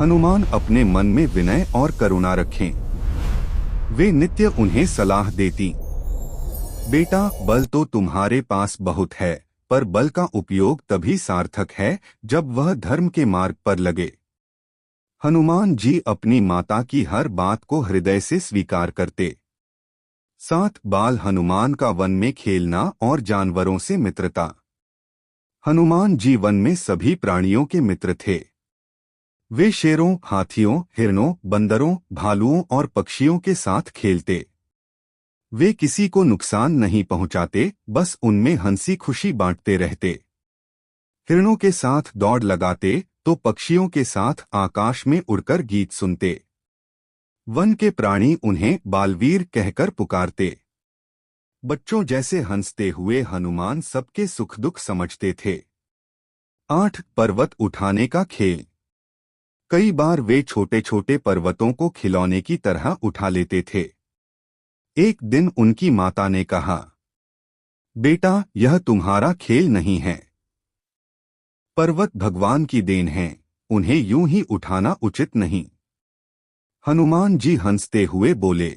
हनुमान अपने मन में विनय और करुणा रखें। वे नित्य उन्हें सलाह देती, बेटा, बल तो तुम्हारे पास बहुत है, पर बल का उपयोग तभी सार्थक है जब वह धर्म के मार्ग पर लगे। हनुमान जी अपनी माता की हर बात को हृदय से स्वीकार करते। 7 बाल हनुमान का वन में खेलना और जानवरों से मित्रता। हनुमान जी वन में सभी प्राणियों के मित्र थे। वे शेरों, हाथियों, हिरणों, बंदरों, भालुओं और पक्षियों के साथ खेलते। वे किसी को नुकसान नहीं पहुंचाते, बस उनमें हंसी खुशी बांटते रहते। हिरणों के साथ दौड़ लगाते तो पक्षियों के साथ आकाश में उड़कर गीत सुनते। वन के प्राणी उन्हें बालवीर कहकर पुकारते। बच्चों जैसे हंसते हुए हनुमान सबके सुख दुख समझते थे। 8 पर्वत उठाने का खेल। कई बार वे छोटे छोटे पर्वतों को खिलौने की तरह उठा लेते थे। एक दिन उनकी माता ने कहा, बेटा, यह तुम्हारा खेल नहीं है। पर्वत भगवान की देन है, उन्हें यूं ही उठाना उचित नहीं। हनुमान जी हंसते हुए बोले,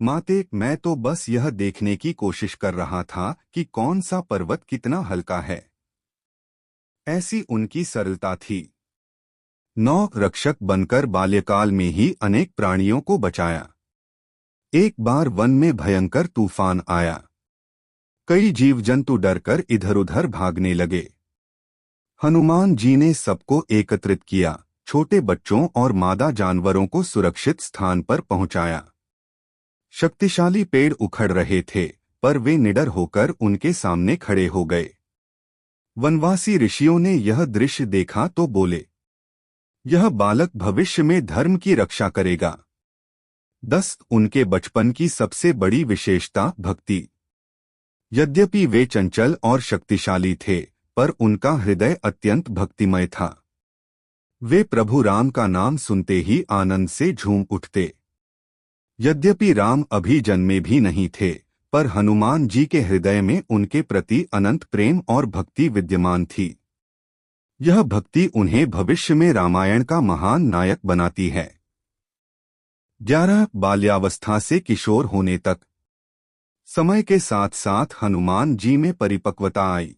माते, मैं तो बस यह देखने की कोशिश कर रहा था कि कौन सा पर्वत कितना हल्का है। ऐसी उनकी सरलता थी। 9 रक्षक बनकर बाल्यकाल में ही अनेक प्राणियों को बचाया। एक बार वन में भयंकर तूफान आया। कई जीव जंतु डरकर इधर उधर भागने लगे। हनुमान जी ने सबको एकत्रित किया, छोटे बच्चों और मादा जानवरों को सुरक्षित स्थान पर पहुंचाया। शक्तिशाली पेड़ उखड़ रहे थे, पर वे निडर होकर उनके सामने खड़े हो गए। वनवासी ऋषियों ने यह दृश्य देखा तो बोले, यह बालक भविष्य में धर्म की रक्षा करेगा। 10 उनके बचपन की सबसे बड़ी विशेषता भक्ति। यद्यपि वे चंचल और शक्तिशाली थे, पर उनका हृदय अत्यंत भक्तिमय था। वे प्रभु राम का नाम सुनते ही आनंद से झूम उठते। यद्यपि राम अभी जन्मे भी नहीं थे, पर हनुमान जी के हृदय में उनके प्रति अनंत प्रेम और भक्ति विद्यमान थी। यह भक्ति उन्हें भविष्य में रामायण का महान नायक बनाती है। 11 बाल्यावस्था से किशोर होने तक। समय के साथ साथ हनुमान जी में परिपक्वता आई।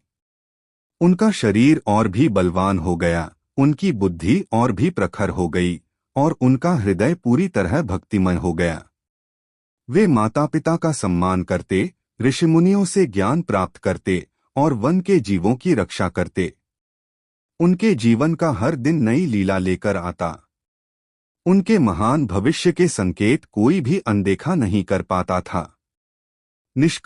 उनका शरीर और भी बलवान हो गया, उनकी बुद्धि और भी प्रखर हो गई, और उनका हृदय पूरी तरह भक्तिमय हो गया। वे माता पिता का सम्मान करते, ऋषिमुनियों से ज्ञान प्राप्त करते और वन के जीवों की रक्षा करते। उनके जीवन का हर दिन नई लीला लेकर आता। उनके महान भविष्य के संकेत कोई भी अनदेखा नहीं कर पाता था। निष्कर्ष